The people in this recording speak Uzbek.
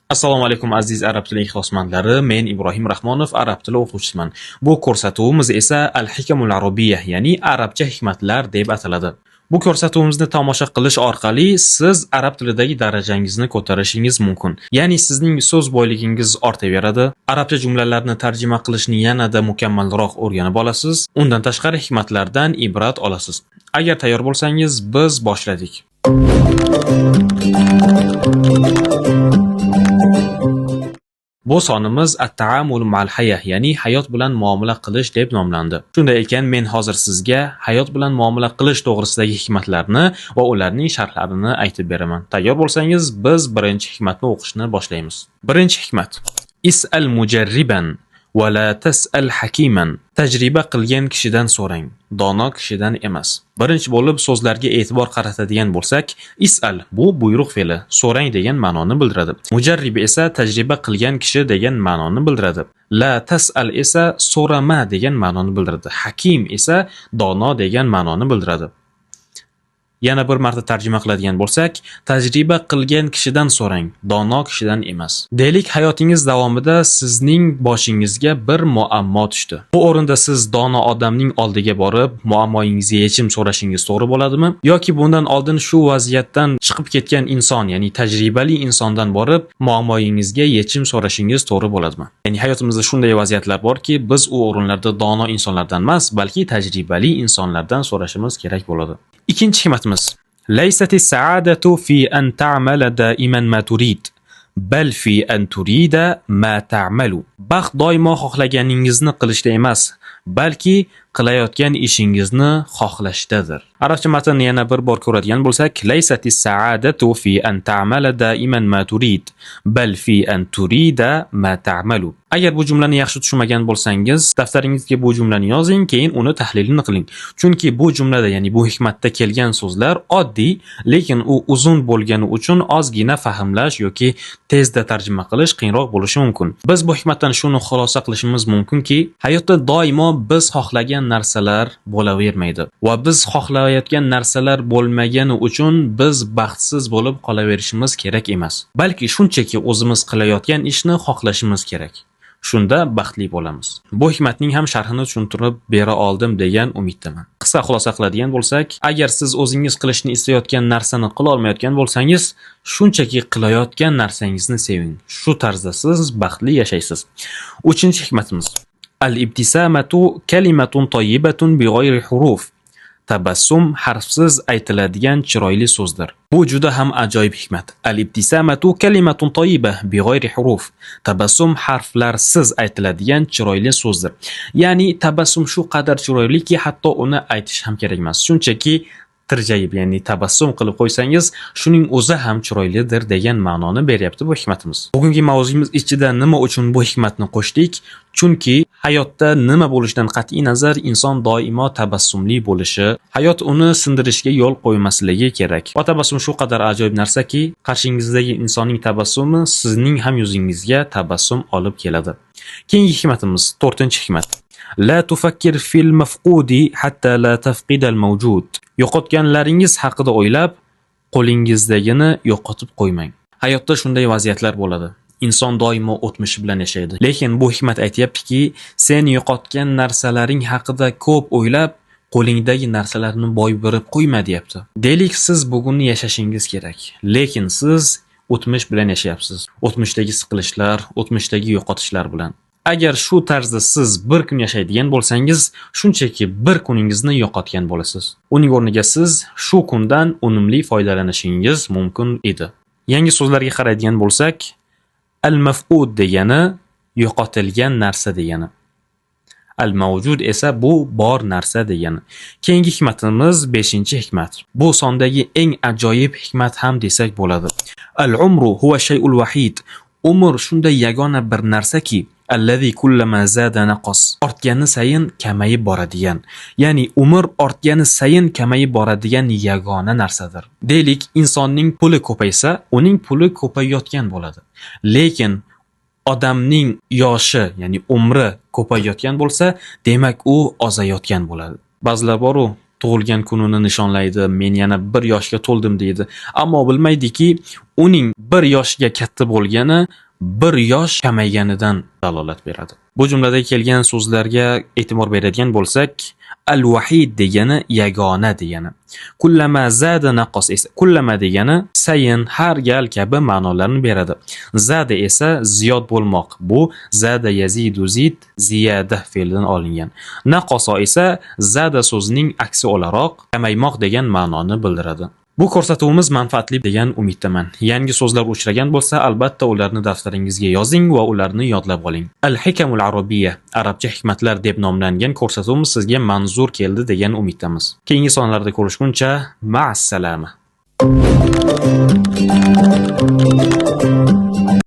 Assalomu alaykum aziz arab tili ixlosmandlari, men Ibrohim Rahmonov, arab tili o'quvchisiman. Bu ko'rsatuvimiz esa Al-Hikamul Arabiyya, ya'ni arabcha hikmatlar deb ataladi. Bu ko'rsatuvimizni tomosha qilish orqali siz arab tilidagi darajangizni ko'tarishingiz mumkin. Ya'ni sizning so'z boyligingiz ortaveradi, arabcha jumlalarni tarjima qilishni yanada mukammalroq o'rganib olasiz, undan tashqari hikmatlardan ibrat olasiz. Agar tayyor bo'lsangiz, biz boshladik. Bu sonimiz at-ta'amul ma'al hayah, ya'ni hayot bilan muomala qilish deb nomlandi. Shunday ekan, men hozir sizga hayot bilan muomala qilish to'g'risidagi hikmatlarni va ularning sharhlarini aytib beraman. Tayyor bo'lsangiz, biz birinchi hikmatni o'qishni boshlaymiz. Birinchi hikmat: Is'al mujarriban va la tas'al hakiman. Tajriba qilgan kishidan so'rang, dono kishidan emas. Birinchi bo'lib so'zlarga e'tibor qaratadigan bo'lsak, is'al bu buyruq fe'li, so'rang degan ma'noni bildiradi. Mujarrib esa tajriba qilgan kishi degan ma'noni bildiradi. La tas'al esa so'rama degan ma'noni bildiradi. Hakim esa dono degan ma'noni bildiradi. Yana bir marta tarjima qiladigan bo'lsak, tajriba qilgan kishidan so'rang, dono kishidan emas. Deylik, hayotingiz davomida sizning boshingizga bir muammo tushdi. Bu o'rinda siz dono odamning oldiga borib, muammoingizga yechim so'rashingiz to'g'ri bo'ladimi? Yoki bundan oldin shu vaziyatdan chiqib ketgan inson, ya'ni tajribali insondan borib, muammoingizga yechim so'rashingiz to'g'ri bo'ladimi? Ya'ni hayotimizda shunday vaziyatlar borki, biz u o'rinlarda dono insonlardan emas, balki tajribali insonlardan so'rashimiz kerak bo'ladi. İkinci hikmetimiz: Leysati saadatu fi an ta'mala daiman ma turid, bal fi an turida ma ta'malu. Baxt doimo xohlaganingizni qilishda emas, balki qilayotgan ishingizni xohlashdadir. Arabcha matnni yana bir bor ko'radigan bo'lsak, leysati saadatu fi an ta'mala daiman ma turid, bal fi an turida ma ta'malu. Agar bu jumlani yaxshi tushunmagan bo'lsangiz, daftaringizga bu jumlani yozing, keyin uni tahlilini qiling. Chunki bu jumlada, ya'ni bu hikmatda kelgan so'zlar oddiy, lekin u uzun bo'lgani uchun ozgina fahmlash yoki tezda tarjima qilish qiyinroq bo'lishi mumkin. Biz bu hikmatdan shuni xulosa qilishimiz mumkinki, hayotda doimo biz xohlagan narsalar bo'lavermaydi va biz xohlayotgan narsalar bo'lmagani uchun biz baxtsiz bo'lib qolaverishimiz kerak emas. Balki shunchaki o'zimiz qilayotgan ishni xohlashimiz kerak. Shunda baxtli bo'lamiz. Bu hikmatning ham sharhini tushuntirib bera oldim degan umiddaman. Qisqa xulosa qiladigan bo'lsak, agar siz o'zingiz qilishni istayotgan narsani qila olmayotgan bo'lsangiz, shunchaki qilayotgan narsangizni seving. Shu tarzda siz baxtli yashaysiz. Uchinchi hikmatimiz: Al-ibtisamatu kalimatun tayyibatun bighayri huruf. Tabassum harfsiz aytiladigan chiroyli so'zdir. Bu juda ham ajoyib hikmat. Al-ibtisamatu kalimatun tayyiba bighayri huruf. Tabassum harflarsiz aytiladigan chiroyli so'zdir. Ya'ni tabassum shu qadar chiroyliki, hatto uni aytish ham kerak emas. Shunchaki tirjayib, ya'ni tabassum qilib qo'ysangiz, shuning o'zi ham chiroylidir degan ma'noni beryapti bu hikmatimiz. Bugungi mavzuimiz ichida nima uchun bu hikmatni qo'shdik? Chunki hayotda nima bo'lishidan qat'iy nazar inson doimo tabassumli bo'lishi, hayot uni sindirishga yo'l qo'ymasligi kerak. Va tabassum shu qadar ajoyib narsaki, qarshingizdagi insonning tabassumi sizning ham yuzingizga tabassum olib keladi. Keyingi hikmatimiz 4-hikmat: La tufakkir fil mafqudi hatta la tafqida al-mawjud. Yo'qotganlaringiz haqida o'ylab, qo'lingizdagini yo'qotib qo'ymang. Hayotda shunday vaziyatlar bo'ladi. Inson doimo o'tmishi bilan yashaydi. Lekin bu hikmat aytayaptiki, sen yo'qotgan narsalaring haqida ko'p o'ylab, qo'lingdagi narsalarni boy berib qo'yma deyapti. Deylik, siz bugunni yashashingiz kerak, lekin siz o'tmish bilan yashayapsiz. O'tmishdagi siqilishlar, o'tmishdagi yo'qotishlar bilan. Agar shu tarzda siz bir kun yashaydigan bo'lsangiz, shunchaki bir kuningizni yo'qotgan bo'lasiz. Uning o'rniga siz shu kundan unumli foydalanishingiz mumkin edi. Yangi so'zlarga qaraydigan bo'lsak, al-mafqud degani yo'qotilgan narsa degani. Al-mavjud esa bu bor narsa degani. Keyingi hikmatimiz 5-hikmat. Bu sondagi eng ajoyib hikmat ham desak bo'ladi. Al-umru huwa shay'ul wahid. Umr shunday yagona bir narsaki, allazi kullama zada naqas. Ortgani sayin kamayib boradigan. Ya'ni umr ortgani sayin kamayib boradigan yagona narsadir. Deylik, insonning puli ko'paysa, uning puli ko'payayotgan bo'ladi. Lekin odamning yoshi, ya'ni umri ko'payayotgan bo'lsa, demak u ozayotgan bo'ladi. Ba'zilar bor-u, tug'ilgan kunini nishonlaydi. Men yana 1 yoshga to'ldim deydi. Ammo bilmaydiki, uning 1 yoshga katta bo'lgani 1 yosh kamayganidan dalolat beradi. Bu jumlada kelgan so'zlarga e'tibor beradigan bo'lsak, al-wahid degani yagona degani. Kullama zada naqas esa kullama degani sayin, har gal kabi ma'nolarni beradi. Zada esa ziyod bo'lmoq. Bu zada yazidu zid ziyada fe'lidan olingan. Naqasa esa zada so'zining aksi o'laroq kamaymoq degan ma'noni bildiradi. Bu ko'rsatuvimiz manfaatli degan umiddaman. Yangi so'zlar uchragan bo'lsa, albatta ularni daftaringizga yozing va ularni yodlab oling. Al-Hikamul Arabiyya, arabcha hikmatlar deb nomlangan ko'rsatuvimiz sizga manzur keldi degan umiddamiz. Keyingi sonlarda ko'rishguncha, ma'as salama.